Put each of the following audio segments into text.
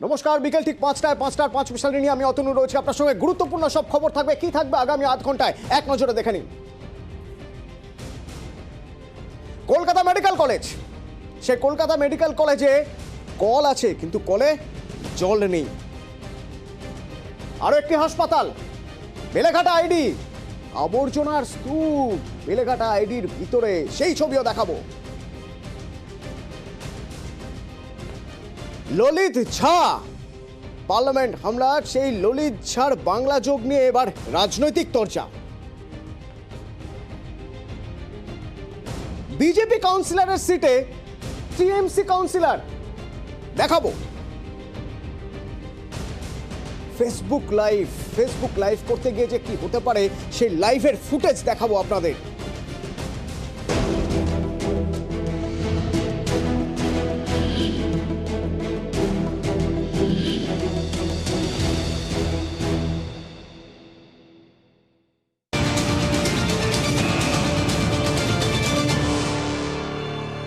নমস্কার, বিকেল ঠিক 5টায় 5টার 5 মিনিট নিয়ে আমি অতনু রয়েছি আপনার সঙ্গে। গুরুত্বপূর্ণ সব খবর থাকবে। কি থাকবে আগামী আধ ঘন্টায় এক নজরে দেখে নিন। কলকাতা মেডিকেল কলেজ, সে কলকাতা মেডিকেল কলেজে কল আছে কিন্তু কলে জল নেই। আরো একটি হাসপাতাল, বেলেঘাটা আইডি, আবর্জনার স্তূপ বেলেঘাটা আইডির ভিতরে, সেই ছবিও দেখাবো। ললিত ঝা পার্লামেন্ট হামলার সেই ললিত ঝার বাংলা যোগ নিয়ে এবার রাজনৈতিক চর্চা। বিজেপি কাউন্সিলরের সিটে টিএমসি কাউন্সিলর দেখাবো। ফেসবুক লাইভ করতে গিয়ে যে কি হতে পারে সেই লাইভের ফুটেজ দেখাবো আপনাদের।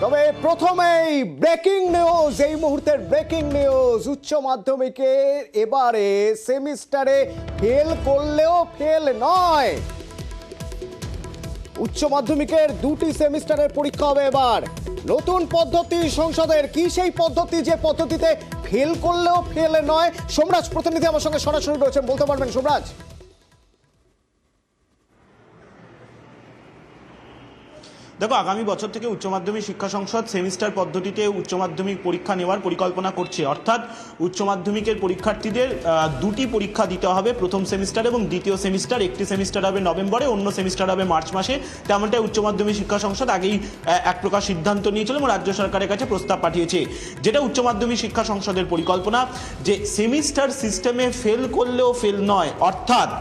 তবে প্রথমেই ব্রেকিং নিউজ, এই মুহূর্তের ব্রেকিং নিউজ। উচ্চ মাধ্যমিকের এবারে সেমিস্টারে ফেল করলেও ফেল নয়। উচ্চ মাধ্যমিকের দুটি সেমিস্টারের পরীক্ষা হবে এবার। নতুন পদ্ধতি সংসদের। কি সেই পদ্ধতি যে পদ্ধতিতে ফেল করলেও ফেল নয়? সোমরাজ প্রতিনিধি আমার সঙ্গে সরাসরি রয়েছেন, বলতে পারবেন সোমরাজ? দেখো, আগামী বছর থেকে উচ্চ মাধ্যমিক শিক্ষা সংসদ সেমিস্টার পদ্ধতিতে উচ্চ মাধ্যমিক পরীক্ষা নেওয়ার পরিকল্পনা করছে। অর্থাৎ উচ্চ মাধ্যমিকের পরীক্ষার্থীদের দুটি পরীক্ষা দিতে হবে, প্রথম সেমিস্টার এবং দ্বিতীয় সেমিস্টার। একটি সেমিস্টার হবে নভেম্বরে, অন্য সেমিস্টার হবে মার্চ মাসে। তেমনটাই উচ্চ মাধ্যমিক শিক্ষা সংসদ আগেই এক প্রকার সিদ্ধান্ত নিয়েছিল এবং রাজ্য সরকারের কাছে প্রস্তাব পাঠিয়েছে। যেটা উচ্চ মাধ্যমিক শিক্ষা সংসদের পরিকল্পনা যে সেমিস্টার সিস্টেমে ফেল করলেও ফেল নয়। অর্থাৎ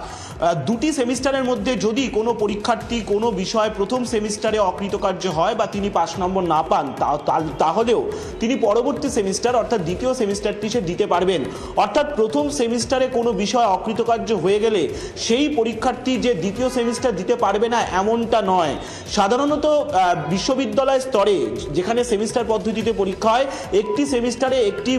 দুটি সেমিস্টারের মধ্যে যদি কোনো পরীক্ষার্থী কোনো বিষয় প্রথম সেমিস্টারে অকৃতকার্য হয় বা তিনি 5 নম্বর না পান, তাহলেও তিনি পরবর্তী সেমিস্টার অর্থাৎ দ্বিতীয় সেমিস্টারটি সে দিতে পারবেন। অর্থাৎ প্রথম সেমিস্টারে কোনো বিষয় অকৃতকার্য হয়ে গেলে সেই পরীক্ষার্থী যে দ্বিতীয় সেমিস্টার দিতে পারবে না এমনটা নয়। সাধারণত বিশ্ববিদ্যালয় স্তরে যেখানে সেমিস্টার পদ্ধতিতে পরীক্ষা হয়, একটি সেমিস্টারে একটি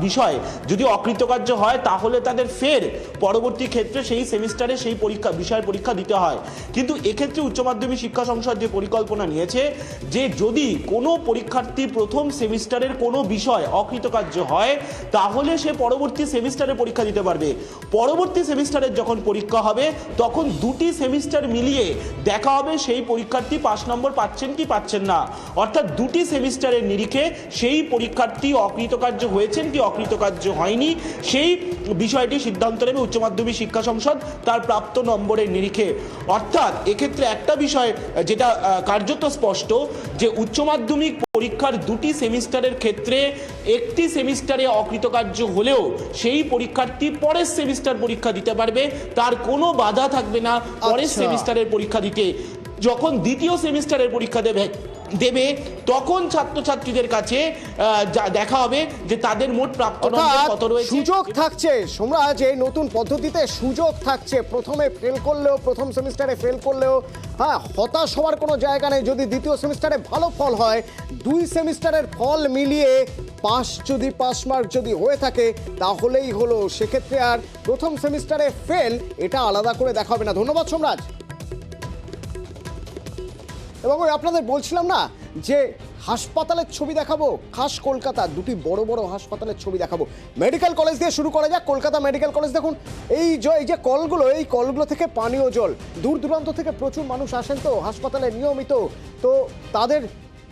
বিষয় যদি অকৃতকার্য হয় তাহলে তাদের ফের পরবর্তী ক্ষেত্রে সেই সেমিস্টারে সেই বিষয়ের পরীক্ষা দিতে হয়। কিন্তু এক্ষেত্রে উচ্চ মাধ্যমিক শিক্ষা সংসদ যে পরিকল্পনা নিয়েছে যে যদি কোনো পরীক্ষার্থী প্রথম সেমিস্টারের কোনো বিষয় অকৃতকার্য হয় তাহলে সে পরবর্তী সেমিস্টারে পরীক্ষা দিতে পারবে। পরবর্তী সেমিস্টারের যখন পরীক্ষা হবে তখন দুটি সেমিস্টার মিলিয়ে দেখা হবে সেই পরীক্ষার্থী 5 নম্বর পাচ্ছেন কি পাচ্ছেন না। অর্থাৎ দুটি সেমিস্টারের নিরিখে সেই পরীক্ষার্থী অকৃতকার্য হয়েছেন কি অকৃতকার্য হয়নি সেই বিষয়টি সিদ্ধান্ত নেবে উচ্চ মাধ্যমিক শিক্ষা সংসদ তার প্রাপ্ত নম্বরের নিরিখে। অর্থাৎ এক্ষেত্রে একটা বিষয় যেটা কার্যত স্পষ্ট যে উচ্চ মাধ্যমিক পরীক্ষার দুটি সেমিস্টারের ক্ষেত্রে একটি সেমিস্টারে অকৃতকার্য হলেও সেই পরীক্ষার্থী পরের সেমিস্টার পরীক্ষা দিতে পারবে, তার কোনো বাধা থাকবে না পরের সেমিস্টারের পরীক্ষা দিতে। যখন দ্বিতীয় সেমিস্টারের পরীক্ষা দেবে তখন ছাত্রছাত্রীদের কাছে দেখা হবে যে তাদের মোট প্রাপ্ত নম্বর কত রয়েছে। সুযোগ থাকছে সোমরাজ, এই নতুন পদ্ধতিতে সুযোগ থাকছে। প্রথমে ফেল করলেও, প্রথম সেমিস্টারে ফেল করলেও হতাশ হওয়ার কোনো জায়গা নেই। যদি দ্বিতীয় সেমিস্টারে ভালো ফল হয়, দুই সেমিস্টারের ফল মিলিয়ে পাস মার্ক যদি হয়ে থাকে তাহলেই হলো। সেক্ষেত্রে আর প্রথম সেমিস্টারে ফেল এটা আলাদা করে দেখা হবে না। ধন্যবাদ সোমরাজ। এবং আপনাদের বলছিলাম না যে হাসপাতালের ছবি দেখাবো, খাস কলকাতা দুটি বড় বড় হাসপাতালের ছবি দেখাবো। মেডিকেল কলেজ দিয়ে শুরু করা যাক। কলকাতা মেডিকেল কলেজ দেখুন, এই যে কলগুলো, এই কলগুলো থেকে পানীয় জল, দূর দূরান্ত থেকে প্রচুর মানুষ আসেন তো হাসপাতালে নিয়মিত, তো তাদের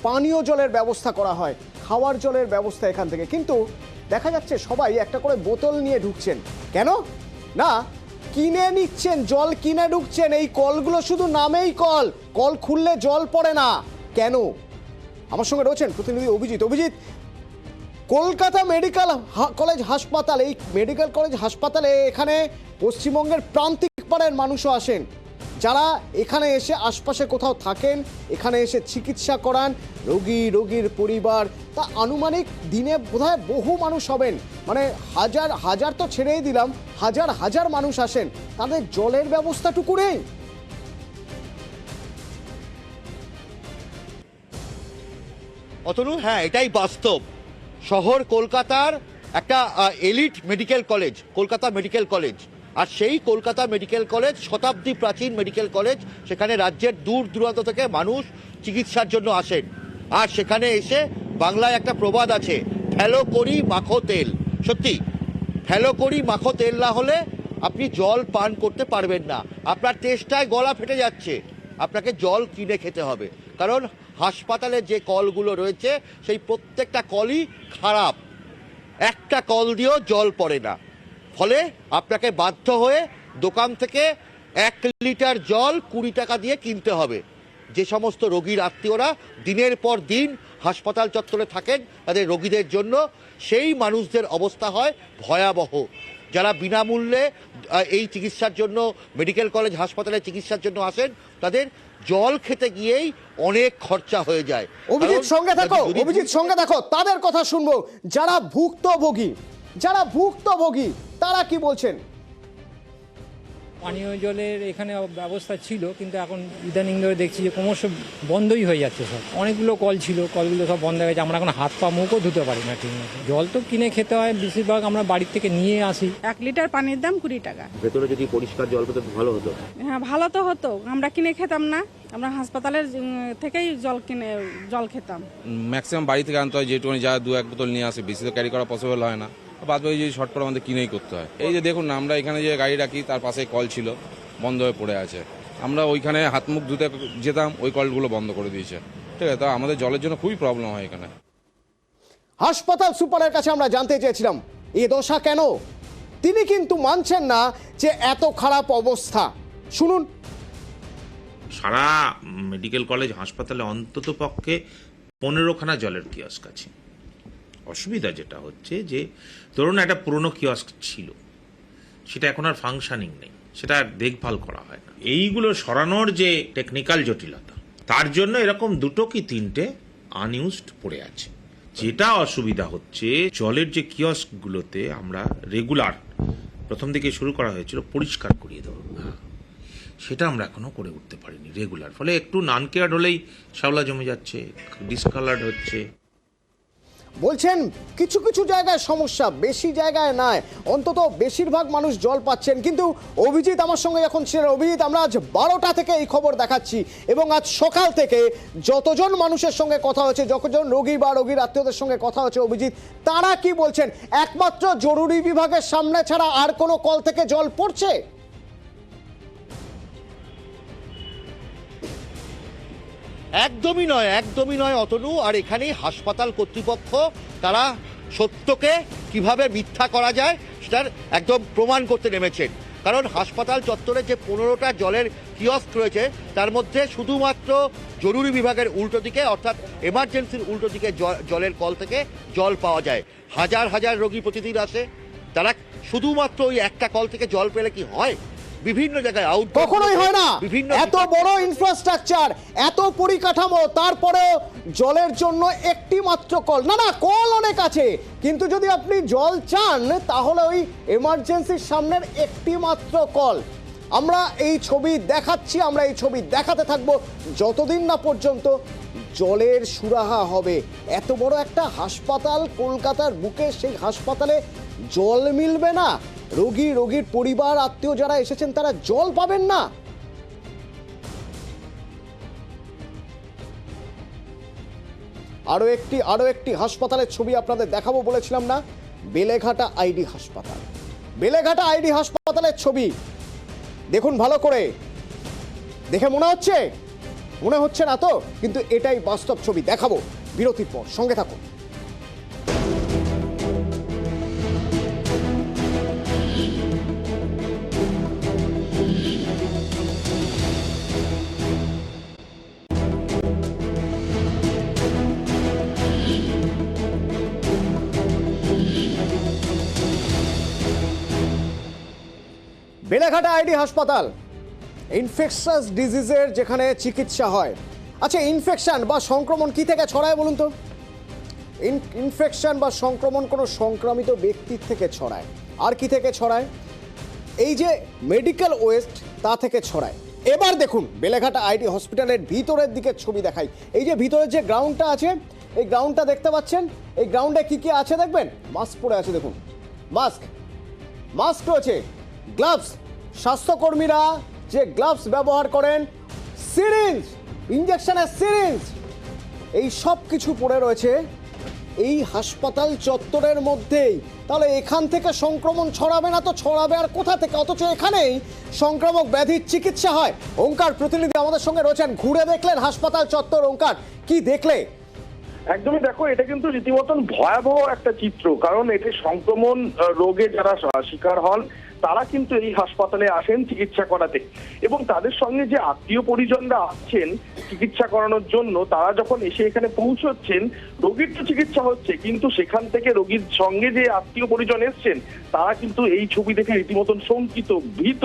পানীয় জলের ব্যবস্থা করা হয়, খাওয়ার জলের ব্যবস্থা এখান থেকে। কিন্তু দেখা যাচ্ছে সবাই একটা করে বোতল নিয়ে ঢুকছেন। কেন না, কিনে নিচ্ছেন, জল কিনে ঢুকছেন। এই কলগুলো শুধু নামেই কল, কল খুললে জল পড়ে না। কেন? আমার সঙ্গে রয়েছেন প্রতিনিধি অভিজিৎ। কলকাতা মেডিকেল কলেজ হাসপাতাল, এই মেডিকেল কলেজ হাসপাতালে এখানে পশ্চিমবঙ্গের প্রান্তিক পাড়ার মানুষও আসেন, যারা এখানে এসে আশপাশে কোথাও থাকেন, এখানে এসে চিকিৎসা করান রোগীর পরিবার। তা আনুমানিক দিনে বোধহয় বহু মানুষ হবেন, মানে হাজার তো ছেড়েই দিলাম, হাজার মানুষ আসেন। তাদের জলের ব্যবস্থাটুকু নেই। অতনু, হ্যাঁ এটাই বাস্তব। শহর কলকাতার একটা elite medical college, Kolkata medical college. আর সেই কলকাতা মেডিকেল কলেজ শতাব্দী প্রাচীন মেডিকেল কলেজ, সেখানে রাজ্যের দূর দূরান্ত থেকে মানুষ চিকিৎসার জন্য আসেন। আর সেখানে এসে বাংলায় একটা প্রবাদ আছে, ফেলো করি মাখো তেল। সত্যি, ফেলো করি মাখো তেল না হলে আপনি জল পান করতে পারবেন না। আপনার তেষ্টায় গলা ফেটে যাচ্ছে, আপনাকে জল কিনে খেতে হবে। কারণ হাসপাতালে যে কলগুলো রয়েছে সেই প্রত্যেকটা কলই খারাপ, একটা কল দিয়েও জল পড়ে না। ফলে আপনাকে বাধ্য হয়ে দোকান থেকে 1 লিটার জল 20 টাকা দিয়ে কিনতে হবে। যে সমস্ত রোগীর আত্মীয়রা দিনের পর দিন হাসপাতাল চত্বরে থাকেন তাদের রোগীদের জন্য, সেই মানুষদের অবস্থা হয় ভয়াবহ। যারা বিনামূল্যে এই চিকিৎসার জন্য মেডিকেল কলেজ হাসপাতালে চিকিৎসার জন্য আসেন, তাদের জল খেতে গিয়েই অনেক খরচা হয়ে যায়। অভিজিৎ সঙ্গে থাকো, অভিজিৎ সঙ্গে থাকো, তাদের কথা শুনবো। যারা ভুক্তভোগী তারা কি বলছেন? পানীয় জলের এখানে ব্যবস্থা ছিল, কিন্তু এখন ইদানিং ধরে দেখছি যে ক্রমশ বন্ধই হয়ে যাচ্ছে সব। অনেকগুলো কল ছিল, কলগুলো সব বন্ধ হয়ে গেছে। আমরা এখন হাত পা মুখও ধুতে পারি না ঠিক মতো। জল তো কিনে খেতে হয়, বেশিরভাগ আমরা বাড়ির থেকে নিয়ে আসি। 1 লিটার পানির দাম 20 টাকা। ভেতরে যদি পরিষ্কার জল পেতে ভালো হতো। হ্যাঁ, ভালো তো হতো, আমরা কিনে খেতাম না, আমরা হাসপাতালের থেকেই জল খেতাম। ম্যাক্সিমাম বাড়ি থেকে আনতে হয়, যেটুকুনি যা 2-1 বোতল নিয়ে আসে, বেশি তো ক্যারি করা পসিবল হয় না। বাদ বাকি যদি শর্ট পরে আমাদের কিনেই করতে হয়। এই যে দেখুন না, আমরা এখানে যে গাড়ি রাখি তার পাশে কল ছিল, বন্ধ হয়ে পড়ে আছে। আমরা ওইখানে হাত মুখ ধুতে যেতাম, ওই কলগুলো বন্ধ করে দিয়েছে। ঠিক আছে, তা আমাদের জলের জন্য খুবই প্রবলেম হয় এখানে। হাসপাতাল সুপারের কাছে আমরা জানতে চেয়েছিলাম এ দশা কেন। তিনি কিন্তু মানছেন না যে এত খারাপ অবস্থা। শুনুন। সারা মেডিকেল কলেজ হাসপাতালে অন্তত পক্ষে 15খানা জলের কিয়স্ক আছে। অসুবিধা যেটা হচ্ছে যে ধরুন একটা পুরনো কিয়স্ক ছিল, সেটা এখন আর ফাংশনিং নেই, সেটা আর দেখভাল করা হয় না। এইগুলো সরানোর যে টেকনিক্যাল জটিলতা, তার জন্য এরকম 2 কি 3টে আনইউজড পড়ে আছে। যেটা অসুবিধা হচ্ছে, জলের যে কিয়স্কগুলোতে আমরা রেগুলার প্রথম দিকে শুরু করা হয়েছিল পরিষ্কার করিয়ে দেবো, সেটা আমরা এখনো করে উঠতে পারিনি রেগুলার। ফলে একটু নন কেয়ার্ড হলেই শ্যাওলা জমে যাচ্ছে, ডিসকালার্ড হচ্ছে। বলছেন কিছু কিছু জায়গায় সমস্যা, বেশি জায়গায় নয়, অন্তত বেশিরভাগ মানুষ জল পাচ্ছেন। কিন্তু অভিজিৎ আমার সঙ্গে যখন ছিলেন, অভিজিৎ আমরা আজ 12টা থেকে এই খবর দেখাচ্ছি এবং আজ সকাল থেকে যতজন মানুষের সঙ্গে কথা হচ্ছে, যতজন রোগী বা রোগীর আত্মীয়দের সঙ্গে কথা হচ্ছে, অভিজিৎ তারা কি বলছেন? একমাত্র জরুরি বিভাগের সামনে ছাড়া আর কোনো কল থেকে জল পড়ছে? একদমই নয় অতনু। আর এখানে হাসপাতাল কর্তৃপক্ষ তারা সত্যকে কিভাবে মিথ্যা করা যায় সেটার একদম প্রমাণ করতে নেমেছেন। কারণ হাসপাতাল চত্বরে যে 15টা জলের কিয়স্ক রয়েছে, তার মধ্যে শুধুমাত্র জরুরি বিভাগের উল্টো দিকে, অর্থাৎ এমার্জেন্সির উল্টো দিকে জলের কল থেকে জল পাওয়া যায়। হাজার হাজার রোগী প্রতিদিন আসে, তারা শুধুমাত্র ওই একটা কল থেকে জল পেলে কি হয়? বিভিন্ন জায়গায় কখনোই হয় না। এত বড় ইনফ্রাস্ট্রাকচার, এত পরিকাঠামো, তারপরেও জলের জন্য একটি মাত্র কল। না, কল অনেক আছে, কিন্তু যদি আপনি জল চান তাহলে ওই এমার্জেন্সির সামনের একটি মাত্র কল। আমরা এই ছবি দেখাচ্ছি, আমরা এই ছবি দেখাতে থাকবো যতদিন না পর্যন্ত জলের সুরাহা হবে। এত বড় একটা হাসপাতাল কলকাতার বুকে, সেই হাসপাতালে জল মিলবে না? রোগীর পরিবার আত্মীয় যারা এসেছেন তারা জল পাবেন না? আরো একটি হাসপাতালের ছবি আপনাদের দেখাবো বলেছিলাম না, বেলেঘাটা আইডি হাসপাতাল। বেলেঘাটা আইডি হাসপাতালের ছবি দেখুন ভালো করে। দেখে মনে হচ্ছে না তো, কিন্তু এটাই বাস্তব ছবি। দেখাবো বিরতির পর, সঙ্গে থাকুন। বেলেঘাটা আইডি হাসপাতাল, ইনফেকশাস ডিজিজের যেখানে চিকিৎসা হয়। আচ্ছা, ইনফেকশন বা সংক্রমণ কি থেকে ছড়ায় বলুন তো? ইনফেকশন বা সংক্রমণ কোনো সংক্রামিত ব্যক্তির থেকে ছড়ায়। আর কি থেকে ছড়ায়? এই যে মেডিকেল ওয়েস্ট, তা থেকে ছড়ায়। এবার দেখুন বেলেঘাটা আইডি হসপিটালের ভিতরের দিকে ছবি দেখাই। এই যে ভিতরের যে গ্রাউন্ডটা আছে, এই গ্রাউন্ডটা দেখতে পাচ্ছেন, এই গ্রাউন্ডে কি কি আছে দেখবেন। মাস্ক পরে আছে, দেখুন মাস্ক রয়েছে, গ্লাভস, স্বাস্থ্যকর্মীরা যে গ্লাভস ব্যবহার করেন, সিরিঞ্জ, ইঞ্জেকশনের সিরিঞ্জ, এই সব কিছু পড়ে রয়েছে এই হাসপাতাল চত্বরের মধ্যেই। তাহলে এখান থেকে সংক্রমণ ছড়াবে না তো ছড়াবে আর কোথা থেকে? অথচ এখানেই সংক্রামক ব্যাধির চিকিৎসা হয়। ওঙ্কার প্রতিনিধি আমাদের সঙ্গে রয়েছেন, ঘুরে দেখলেন হাসপাতাল চত্বর। ওঙ্কার, কি দেখলে? একদমই, দেখো এটা কিন্তু রীতিমতন ভয়াবহ একটা চিত্র। কারণ এটি সংক্রমণ রোগে যারা শিকার হন তারা কিন্তু এই হাসপাতালে আসেন চিকিৎসা করাতে, এবং তাদের সঙ্গে যে আত্মীয় পরিজনরা আসছেন চিকিৎসা করানোর জন্য, তারা যখন এসে এখানে পৌঁছচ্ছেন, রোগীর তো চিকিৎসা হচ্ছে, কিন্তু সেখান থেকে রোগীর সঙ্গে যে আত্মীয় পরিজন এসছেন তারা কিন্তু এই ছবি দেখে রীতিমতন শঙ্কিত, ভীত।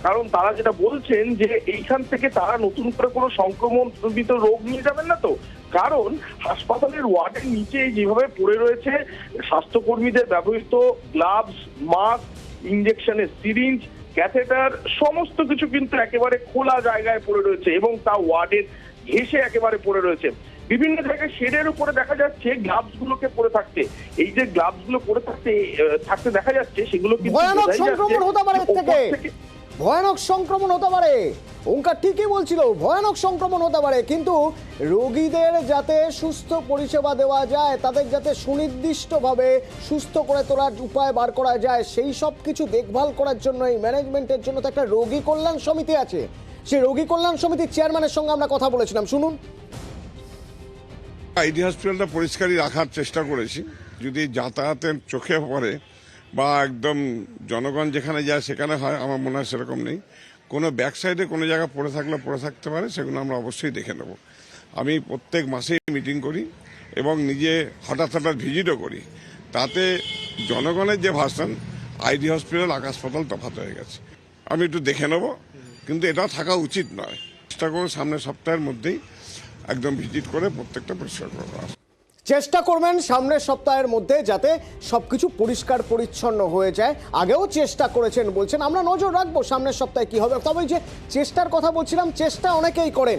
কারণ তারা যেটা বলছেন যে এইখান থেকে তারা নতুন করে কোনো সংক্রমণজনিত রোগ নিয়ে যাবেন না তো। কারণ হাসপাতালের ওয়ার্ডের নিচে যেভাবে পড়ে রয়েছে স্বাস্থ্যকর্মীদের ব্যবহৃত গ্লাভস, মাস্ক, ইঞ্জেকশনের সিরিঞ্জ, ক্যাথেটার, সমস্ত কিছু কিন্তু একেবারে খোলা জায়গায় পড়ে রয়েছে এবং তা ওয়ার্ডের ঘেঁষে একেবারে পড়ে রয়েছে। বিভিন্ন জায়গায় শেডের উপরে দেখা যাচ্ছে গ্লাভস গুলোকে পরে থাকতে। এই যে গ্লাভস গুলো পরে থাকতে দেখা যাচ্ছে, সেগুলো কিন্তু ভয়ানক সংক্রমণ হতে পারে এর থেকে, ভয়ানক সংক্রমণ হতে পারে। ওঙ্কার ঠিকই বলছিল, ভয়ানক সংক্রমণ হতে পারে। কিন্তু রোগীদের যাতে সুস্থ পরিষেবা দেওয়া যায়, তাদের যাতে সুনির্দিষ্টভাবে সুস্থ করে তোলার উপায় বার করা যায়, সেই সব কিছু দেখভাল করার জন্য এই ম্যানেজমেন্টের জন্য তো একটা রোগী কল্যাণ সমিতি আছে। সেই রোগী কল্যাণ সমিতির চেয়ারম্যানের সঙ্গে আমরা কথা বলেছিলাম, শুনুন। আইডি হসপিটালটা পরিষ্কারই রাখার চেষ্টা করেছি। যদি যাতায়াতের চোখে পড়ে বা একদম জনগণ যেখানে যায় সেখানে হয়, আমার মনে হয় সেরকম নেই। কোনো ব্যাক সাইডে কোনো জায়গা পড়ে থাকলে পড়ে থাকতে পারে, সেগুলো আমরা অবশ্যই দেখে নেব। আমি প্রত্যেক মাসেই মিটিং করি এবং নিজে হঠাৎ ভিজিটও করি। তাতে জনগণের যে ভাষণ, আইডি হসপিটাল হাসপাতাল তফাৎ হয়ে গেছে। আমি একটু দেখে নেব, কিন্তু এটা থাকা উচিত নয়। চেষ্টা করব সামনের সপ্তাহের মধ্যেই একদম ভিজিট করে প্রত্যেকটা পরিষ্কার করবো। চেষ্টা করবেন সামনের সপ্তাহের মধ্যে যাতে সবকিছু পরিষ্কার পরিচ্ছন্ন হয়ে যায়। আগেও চেষ্টা করেছেন বলছেন, আমরা নজর রাখবো সামনের সপ্তাহে কি হবে। তবে যে চেষ্টার কথা বলছিলাম, চেষ্টা অনেকেই করেন,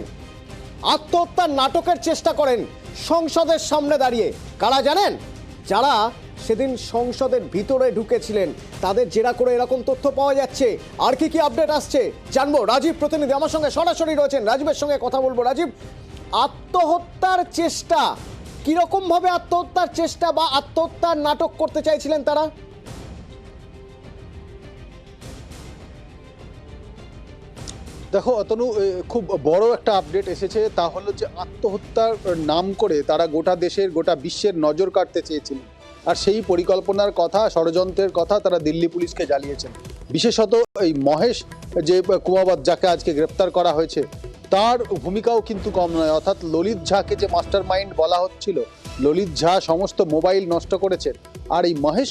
আত্মহত্যার নাটকের চেষ্টা করেন সংসদের সামনে দাঁড়িয়ে। কারা জানেন? যারা সেদিন সংসদের ভিতরে ঢুকেছিলেন, তাদের জেরা করে এরকম তথ্য পাওয়া যাচ্ছে। আর কি কি আপডেট আসছে জানবো। রাজীব প্রতিনিধি আমার সঙ্গে সরাসরি রয়েছেন, রাজীবের সঙ্গে কথা বলবো। রাজীব, আত্মহত্যার চেষ্টা, কিরকম ভাবে আত্মহত্যার চেষ্টা বা আত্মহত্যার নাটক করতে চাইছিলেন তারা? দেখো অতনু, খুব বড় একটা আপডেট এসেছে। তা হলো যে আত্মহত্যার নাম করে তারা গোটা দেশের, গোটা বিশ্বের নজর কাটতে চেয়েছিলেন, আর সেই পরিকল্পনার কথা, ষড়যন্ত্রের কথা তারা দিল্লি পুলিশকে জানিয়েছেন। বিশেষত এই মহেশ যে কুমাবত, যাকে আজকে গ্রেপ্তার করা হয়েছে, তার ভূমিকাও কিন্তু কম নয়। অর্থাৎ ললিত ঝাকে যে মাস্টার মাইন্ড বলা হচ্ছিল, ললিত ঝা সমস্ত মোবাইল নষ্ট করেছেন। আর এই মহেশ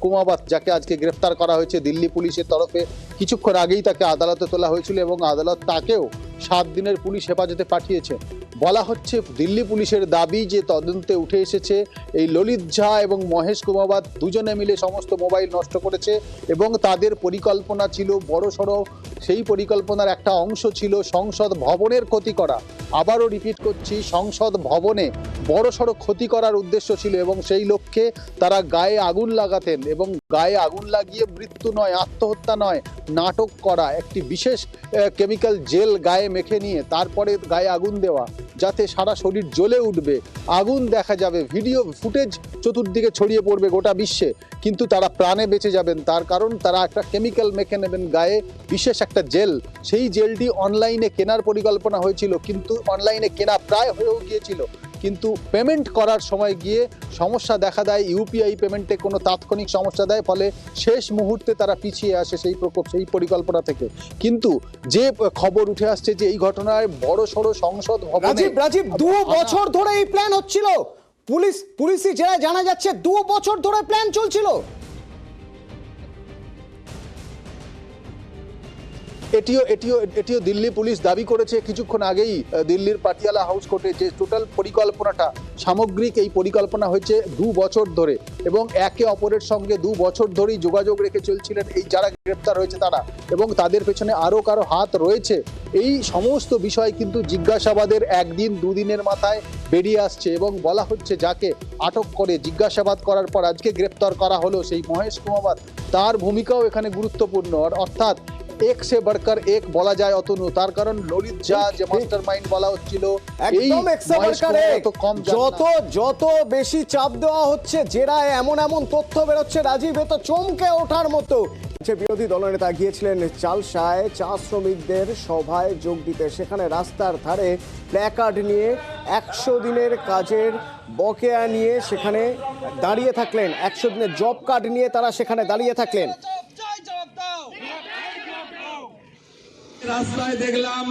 কুমাবত, যাকে আজকে গ্রেপ্তার করা হয়েছে দিল্লি পুলিশের তরফে, কিছুক্ষণ আগেই তাকে আদালতে তোলা হয়েছিল এবং আদালত তাকেও 7 দিনের পুলিশ হেফাজতে পাঠিয়েছে। বলা হচ্ছে দিল্লি পুলিশের দাবি যে তদন্তে উঠে এসেছে এই ললিত ঝা এবং মহেশ কুমাবত দুজনে মিলে সমস্ত মোবাইল নষ্ট করেছে এবং তাদের পরিকল্পনা ছিল বড়সড়। সেই পরিকল্পনার একটা অংশ ছিল সংসদ ভবনের ক্ষতি করা। আবারও রিপিট করছি, সংসদ ভবনে বড়সড় ক্ষতি করার উদ্দেশ্য ছিল এবং সেই লক্ষ্যে তারা গায়ে আগুন লাগাতেন এবং গায়ে আগুন লাগিয়ে মৃত্যু নয়, আত্মহত্যা নয়, নাটক করা, একটি বিশেষ কেমিক্যাল জেল গায়ে মেখে নিয়ে তারপরে গায়ে আগুন দেওয়া, যাতে সারা শরীর জ্বলে উঠবে, আগুন দেখা যাবে, ভিডিও ফুটেজ চতুর্দিকে ছড়িয়ে পড়বে গোটা বিশ্বে, কিন্তু তারা প্রাণে বেঁচে যাবেন। তার কারণ তারা একটা কেমিক্যাল মেখে নেবেন গায়ে, বিশেষ একটা জেল। সেই জেলটি অনলাইনে কেনার পরিকল্পনা হয়েছিল, কিন্তু অনলাইনে কেনা প্রায় হয়েও গিয়েছিল, কিন্তু পেমেন্ট করার সময় গিয়ে সমস্যা দেখা দেয়। ইউপিআই পেমেন্টে কোনো তাৎক্ষণিক সমস্যা দেয়, ফলে শেষ মুহূর্তে তারা পিছিয়ে আসে সেই পরিকল্পনা থেকে। কিন্তু যে খবর উঠে আসছে যে এই ঘটনায় বড়সড় সংসদ ভবনে, রাজীব 2 বছর ধরে এই প্ল্যান হচ্ছিল, পুলিশি যারা জানা যাচ্ছে 2 বছর ধরে প্ল্যান চলছিল। এটিও দিল্লি পুলিশ দাবি করেছে কিছুক্ষণ আগেই দিল্লির পাটিয়ালা হাউস কোর্টে, যে টোটাল পরিকল্পনাটা সামগ্রিক এই পরিকল্পনা হয়েছে 2 বছর ধরে, এবং একে অপরের সঙ্গে 2 বছর ধরেই যোগাযোগ রেখে চলছিলেন এই যারা গ্রেপ্তার হয়েছে তারা, এবং তাদের পেছনে আরও কারো হাত রয়েছে। এই সমস্ত বিষয় কিন্তু জিজ্ঞাসাবাদের একদিন দুদিনের মাথায় বেরিয়ে আসছে, এবং বলা হচ্ছে যাকে আটক করে জিজ্ঞাসাবাদ করার পর আজকে গ্রেপ্তার করা হলো সেই মহেশ কুমার, তার ভূমিকাও এখানে গুরুত্বপূর্ণ। অর্থাৎ এক সে বাড়কর এক বলা যায় অতনু, তার কারণ ললিত ঝা যে মাস্টার মাইন্ড বলা হচ্ছিল, একদম এক সে বাড়কর এক। যত বেশি চাপ দেওয়া হচ্ছে, জেরা এমন তথ্য বেরোচ্ছে রাজীব, এ তো চমকে ওঠার মতো। বিরোধী দলনেতা গিয়েছিলেন চালসায় চা শ্রমিকদের সভায় যোগ দিতে, সেখানে রাস্তার ধারে প্ল্যাকার্ড নিয়ে 100 দিনের কাজের বকেয়া নিয়ে সেখানে দাঁড়িয়ে থাকলেন, 100 দিনের জব কার্ড নিয়ে তারা সেখানে দাঁড়িয়ে থাকলেন। রাস্তায় দেখলাম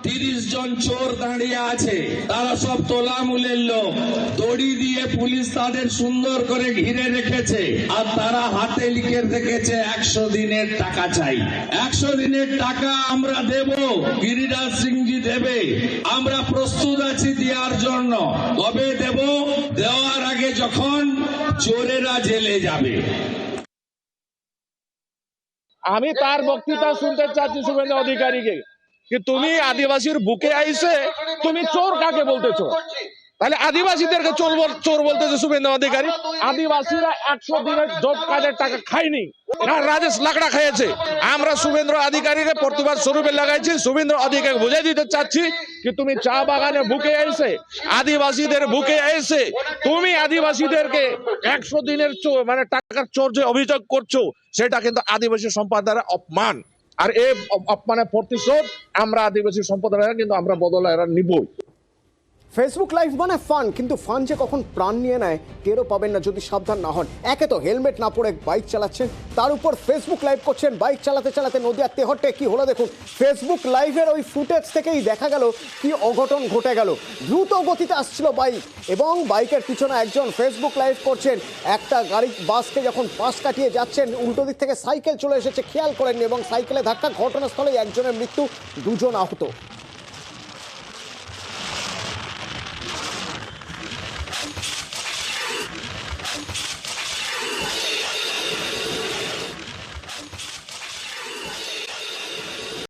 30 জন চোর দাঁড়িয়ে আছে, তারা সব তোলামূলের লোক, দড়ি দিয়ে পুলিশ তাদের সুন্দর করে ঘিরে রেখেছে, আর তারা হাতে লিখে রেখেছে 100 দিনের টাকা চাই। 100 দিনের টাকা আমরা দেব, গিরিরাজ সিংজি দেবে, আমরা প্রস্তুত আছি দেওয়ার জন্য। কবে দেব? দেওয়ার আগে যখন চোরেরা জেলে যাবে। আমি তার বক্তৃতা শুনতে চাচ্ছি শুভেন্দু অধিকারীকে, কি তুমি আদিবাসীর বুকে আইসে তুমি চোর কাকে বলতেছো? তাহলে আদিবাসীদেরকে চোর বলতেছে শুভেন্দু অধিকারী? আদিবাসীরা 100 দিনের জব কাজের টাকা খায়নি, না রাজেশ লাকড়া খেয়েছে। আমরা শুভেন্দ্র অধিকারীকে প্রতিবাদ স্বরূপে লাগাইছি, শুভেন্দ্র অধিকারী বুঝাই দিতে চাচ্ছি কি তুমি চা বাগানে বুকে এসে আদিবাসীদের বুকে এসে তুমি আদিবাসীদেরকে 100 দিনের মানে টাকার চোর যে অভিযোগ করছো, সেটা কিন্তু আদিবাসী সম্প্রদায়ের অপমান, আর এই অপমানের প্রতিশোধ আমরা আদিবাসী সম্প্রদায়ের কিন্তু আমরা বদলা এরা নিবই। ফেসবুক লাইভ মানে ফান, কিন্তু ফান যে কখন প্রাণ নিয়ে নেয় টেরও পাবেন না যদি সাবধান না হন। একে তো হেলমেট না পরে বাইক চালাচ্ছেন, তার উপর ফেসবুক লাইভ করছেন, বাইক চালাতে চালাতে নদিয়ার তেহট্টে কি হলো দেখুন। ফেসবুক লাইভের ওই ফুটেজ থেকেই দেখা গেল কি অঘটন ঘটে গেল। দ্রুত গতিতে আসছিল বাইক, এবং বাইকের পিছনে একজন ফেসবুক লাইভ করছেন, একটা গাড়ি বাসকে যখন পাশ কাটিয়ে যাচ্ছেন উল্টো দিক থেকে সাইকেল চলে এসেছে, খেয়াল করেননি, এবং সাইকেলে ধাক্কা, ঘটনাস্থলে একজনের মৃত্যু, 2 জন আহত।